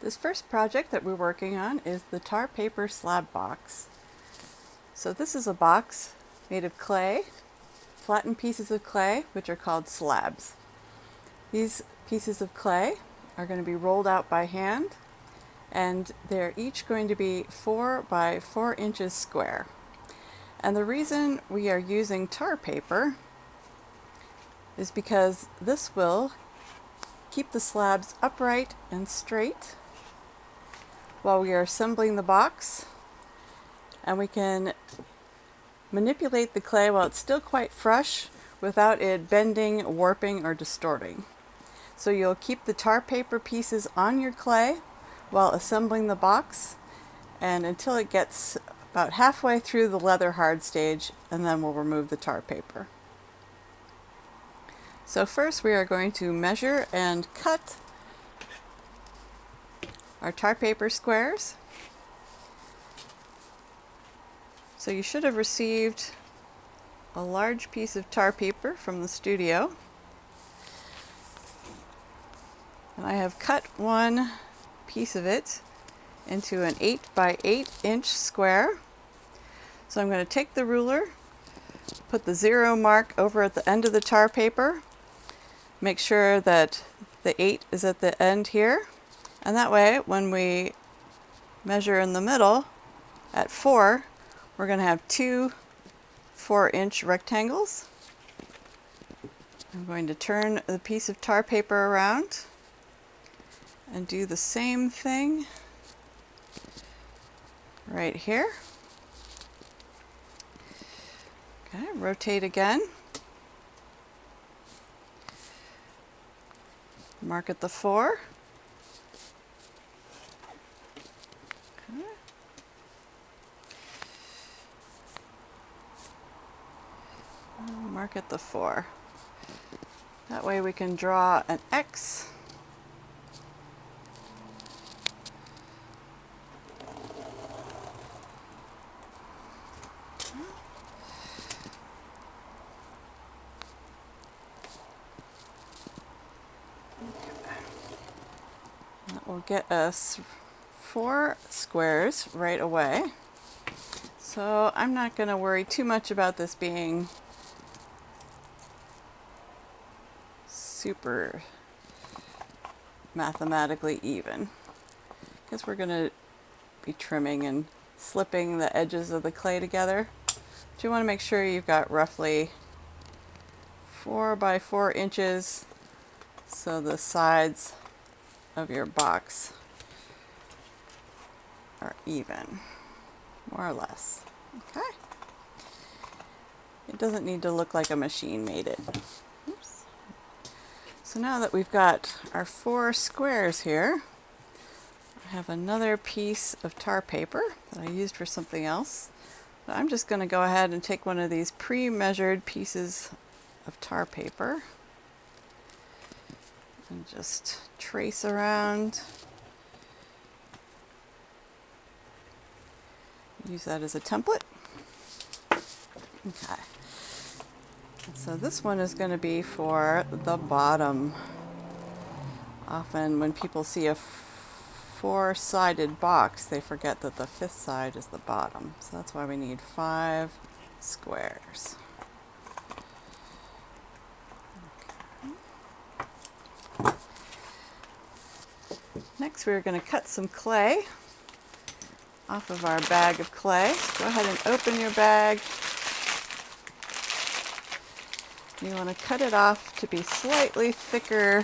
This first project that we're working on is the Tar Paper Slab Box. So this is a box made of clay, flattened pieces of clay, which are called slabs. These pieces of clay are going to be rolled out by hand, and they're each going to be 4 by 4 inches square. And the reason we are using tar paper is because this will keep the slabs upright and straight while we are assembling the box, and we can manipulate the clay while it's still quite fresh without it bending, warping, or distorting. So you'll keep the tar paper pieces on your clay while assembling the box, and until it gets about halfway through the leather hard stage, and then we'll remove the tar paper. So first we are going to measure and cut our tar paper squares. So you should have received a large piece of tar paper from the studio. And I have cut one piece of it into an 8 by 8 inch square. So I'm going to take the ruler, put the 0 mark over at the end of the tar paper, make sure that the 8 is at the end here, and that way when we measure in the middle at 4, we're going to have 2 4-inch rectangles. I'm going to turn the piece of tar paper around and do the same thing right here. Okay, rotate again. Mark at the 4. Okay. Mark at the 4. That way we can draw an X. That will get us 4 squares right away. So I'm not going to worry too much about this being super mathematically even, because we're going to be trimming and slipping the edges of the clay together. But you want to make sure you've got roughly 4 by 4 inches so the sides of your box are even, more or less. Okay. It doesn't need to look like a machine made it. Oops. So now that we've got our 4 squares here, I have another piece of tar paper that I used for something else. But I'm just going to go ahead and take one of these pre-measured pieces of tar paper and just trace around. Use that as a template. Okay. So this one is going to be for the bottom. Often when people see a 4-sided box, they forget that the 5th side is the bottom. So that's why we need 5 squares. Okay. Next we're going to cut some clay off of our bag of clay. Go ahead and open your bag. You want to cut it off to be slightly thicker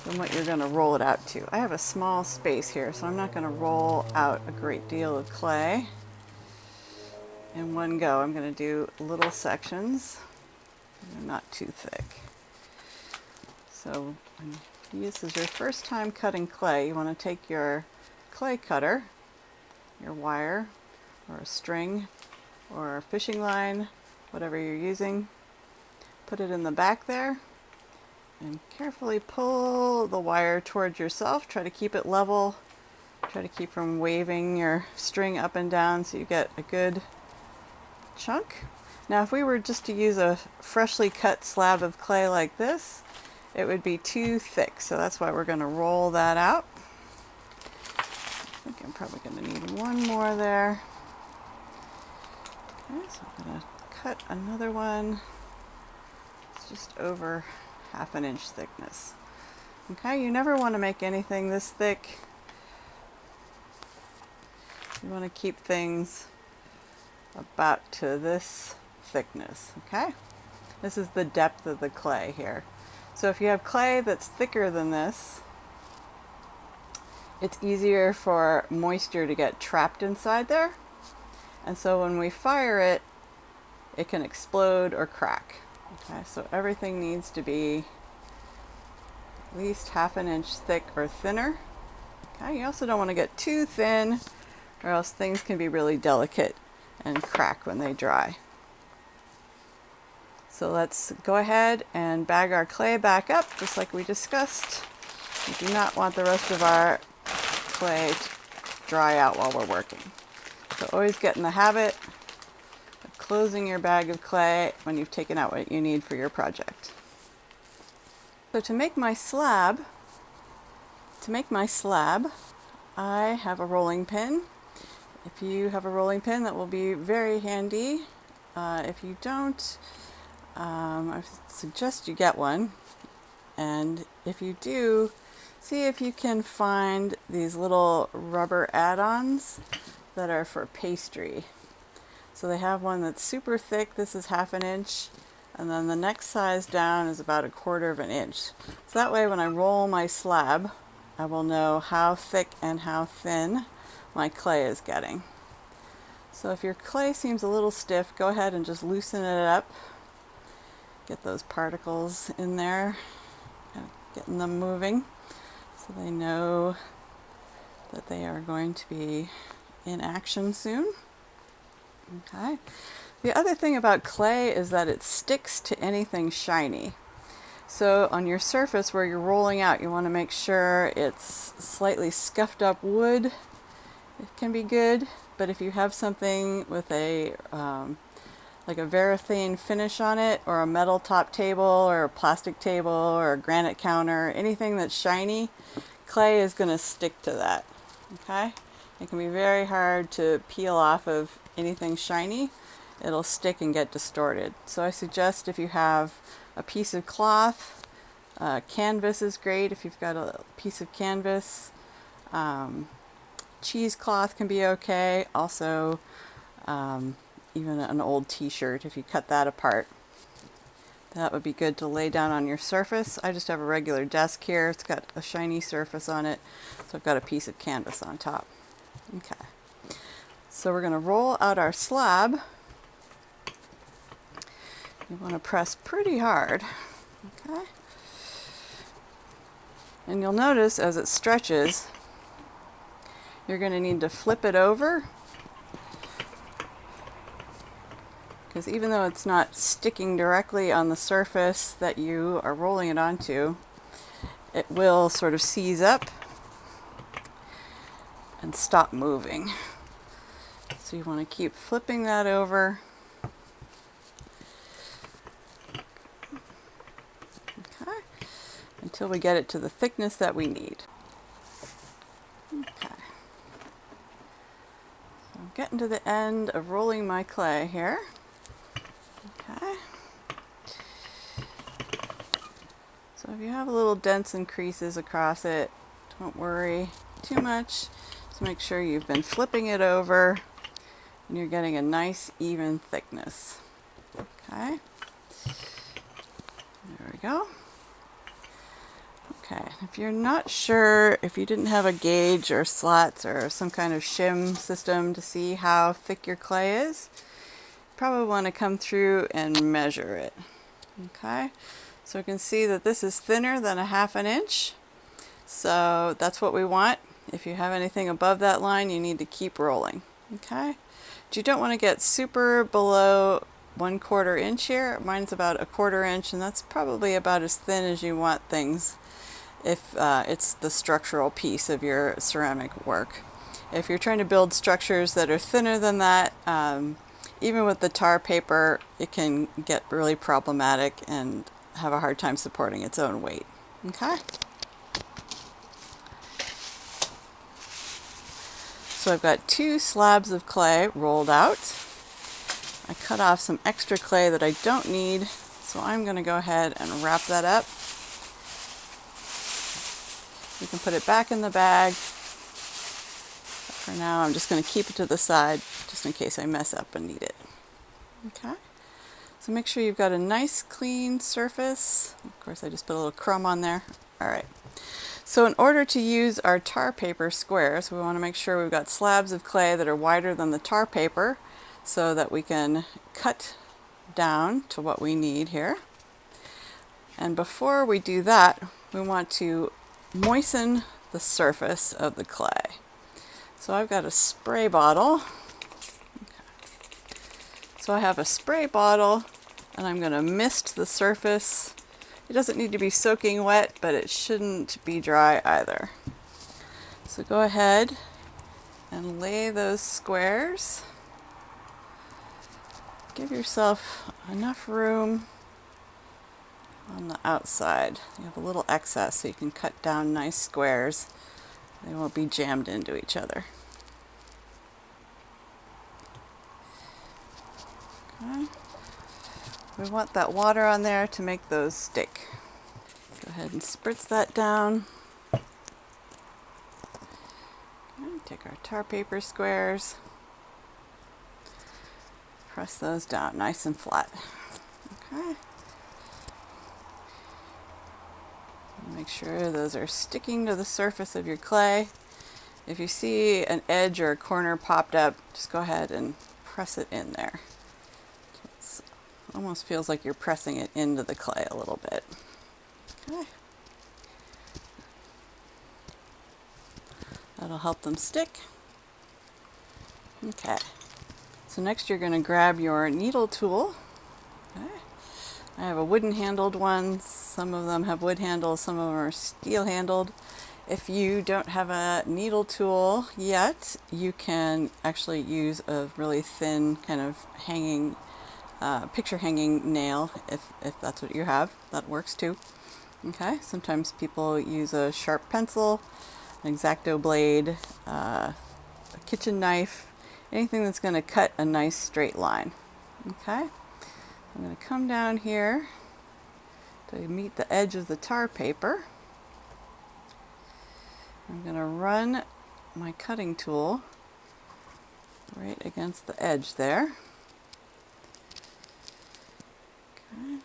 than what you're going to roll it out to. I have a small space here, so I'm not going to roll out a great deal of clay in one go. I'm going to do little sections. They're not too thick. So when this is your first time cutting clay, you want to take your clay cutter, your wire or a string or a fishing line, whatever you're using, put it in the back there and carefully pull the wire towards yourself. Try to keep it level. Try to keep from waving your string up and down so you get a good chunk. Now if we were just to use a freshly cut slab of clay like this, it would be too thick, so that's why we're going to roll that out. think I'm probably going to need one more there. Okay, so I'm going to cut another one. It's just over 1/2 inch thickness. Okay, you never want to make anything this thick. You want to keep things about to this thickness, okay? This is the depth of the clay here. So if you have clay that's thicker than this, it's easier for moisture to get trapped inside there. And so when we fire it, it can explode or crack. Okay, so everything needs to be at least 1/2 inch thick or thinner. Okay, you also don't want to get too thin, or else things can be really delicate and crack when they dry. So let's go ahead and bag our clay back up, just like we discussed. We do not want the rest of our clay to dry out while we're working. So always get in the habit of closing your bag of clay when you've taken out what you need for your project. So to make my slab, I have a rolling pin. If you have a rolling pin, that will be very handy. If you don't, I suggest you get one. And if you do, see if you can find these little rubber add-ons that are for pastry. So they have one that's super thick. This is 1/2 inch. And then the next size down is about 1/4 inch. So that way when I roll my slab, I will know how thick and how thin my clay is getting. So if your clay seems a little stiff, go ahead and just loosen it up. Get those particles in there, getting them moving so they know that they are going to be in action soon. Okay. The other thing about clay is that it sticks to anything shiny. So on your surface where you're rolling out, you want to make sure it's slightly scuffed up wood. It can be good, but if you have something with a like a varathane finish on it, or a metal top table, or a plastic table, or a granite counter, anything that's shiny, clay is going to stick to that. Okay? It can be very hard to peel off of anything shiny. It'll stick and get distorted. So I suggest if you have a piece of cloth, canvas is great if you've got a piece of canvas. Cheesecloth can be okay. Also, even an old t-shirt, if you cut that apart, that would be good to lay down on your surface. I just have a regular desk here. It's got a shiny surface on it, so I've got a piece of canvas on top. Okay, so we're going to roll out our slab. You want to press pretty hard. Okay, and you'll notice as it stretches, you're going to need to flip it over, because even though it's not sticking directly on the surface that you are rolling it onto, it will sort of seize up and stop moving. So you want to keep flipping that over. Okay, until we get it to the thickness that we need. Okay. So I'm getting to the end of rolling my clay here. Okay. So if you have little dents and creases across it, don't worry too much. Just make sure you've been flipping it over and you're getting a nice even thickness. Okay. There we go. Okay, if you're not sure, if you didn't have a gauge or slats or some kind of shim system to see how thick your clay is, you probably want to come through and measure it. Okay, so you can see that this is thinner than 1/2 inch. So that's what we want. If you have anything above that line, you need to keep rolling. Okay, but you don't want to get super below 1/4 inch here. Mine's about 1/4 inch, and that's probably about as thin as you want things if it's the structural piece of your ceramic work. If you're trying to build structures that are thinner than that, even with the tar paper, it can get really problematic and have a hard time supporting its own weight. Okay? So I've got 2 slabs of clay rolled out. I cut off some extra clay that I don't need, so I'm going to go ahead and wrap that up. You can put it back in the bag. For now, I'm just going to keep it to the side just in case I mess up and need it. Okay. So make sure you've got a nice clean surface. Of course, I just put a little crumb on there. All right. So in order to use our tar paper squares, we want to make sure we've got slabs of clay that are wider than the tar paper so that we can cut down to what we need here. And before we do that, we want to moisten the surface of the clay. So I've got a spray bottle. So I have a spray bottle and I'm going to mist the surface. It doesn't need to be soaking wet, but it shouldn't be dry either. So go ahead and lay those squares. Give yourself enough room on the outside. You have a little excess so you can cut down nice squares. They won't be jammed into each other. Okay. We want that water on there to make those stick. Go ahead and spritz that down. Okay, take our tar paper squares. Press those down nice and flat. Okay. Make sure those are sticking to the surface of your clay. If you see an edge or a corner popped up, just go ahead and press it in there. Almost feels like you're pressing it into the clay a little bit. Okay. That'll help them stick. Okay. So next you're going to grab your needle tool. Okay. I have a wooden handled one. Some of them have wood handles, some of them are steel handled. If you don't have a needle tool yet, you can actually use a really thin kind of hanging picture hanging nail, if that's what you have. That works too. Okay, sometimes people use a sharp pencil, an X-Acto blade, a kitchen knife, anything that's going to cut a nice straight line. Okay, I'm going to come down here to meet the edge of the tar paper. I'm going to run my cutting tool right against the edge there. Okay.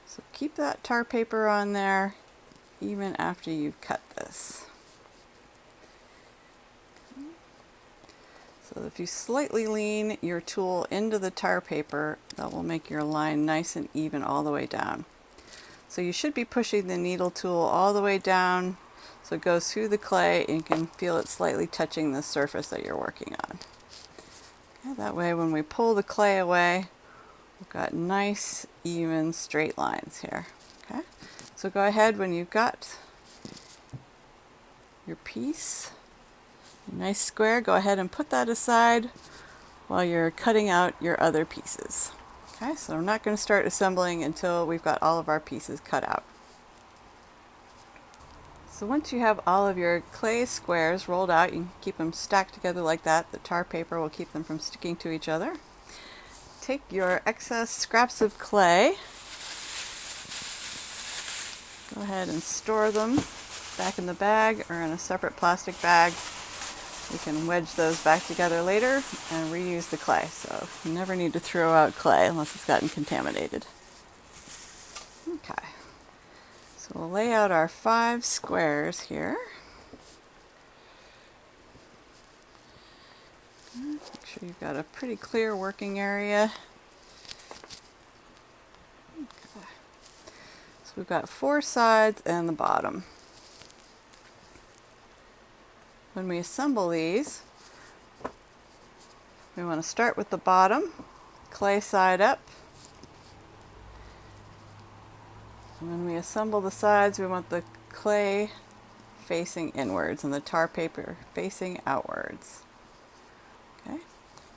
So keep that tar paper on there even after you've cut this. Okay. So if you slightly lean your tool into the tar paper, that will make your line nice and even all the way down. So you should be pushing the needle tool all the way down so it goes through the clay and you can feel it slightly touching the surface that you're working on. Okay, that way when we pull the clay away, we've got nice, even, straight lines here. Okay, so go ahead when you've got your piece, a nice square, go ahead and put that aside while you're cutting out your other pieces. Okay, so we're not going to start assembling until we've got all of our pieces cut out. So once you have all of your clay squares rolled out, you can keep them stacked together like that. The tar paper will keep them from sticking to each other. Take your excess scraps of clay, go ahead and store them back in the bag or in a separate plastic bag. You can wedge those back together later and reuse the clay. So you never need to throw out clay unless it's gotten contaminated. Okay, so we'll lay out our 5 squares here. Make sure you've got a pretty clear working area. Okay. So we've got 4 sides and the bottom. When we assemble these, we want to start with the bottom, clay side up. And when we assemble the sides, we want the clay facing inwards and the tar paper facing outwards. Okay.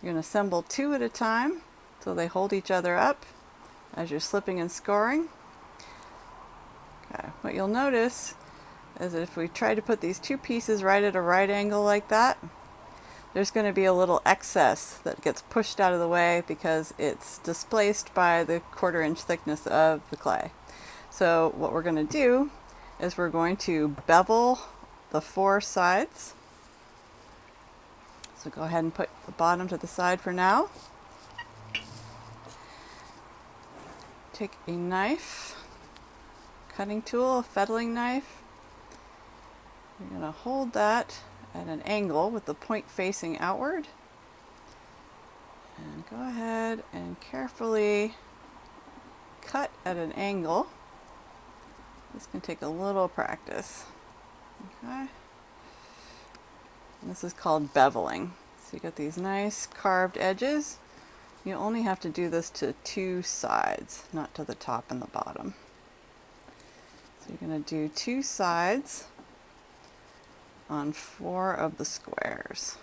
You're going to assemble 2 at a time so they hold each other up as you're slipping and scoring. Okay. What you'll notice is that if we try to put these two pieces right at a right angle like that, there's going to be a little excess that gets pushed out of the way because it's displaced by the 1/4 inch thickness of the clay. So what we're going to do is we're going to bevel the 4 sides. So go ahead and put the bottom to the side for now. Take a knife, cutting tool, a fettling knife. You're going to hold that at an angle with the point facing outward. And go ahead and carefully cut at an angle. This can take a little practice. Okay. And this is called beveling. So you got these nice carved edges. You only have to do this to 2 sides, not to the top and the bottom. So you're going to do 2 sides on 4 of the squares.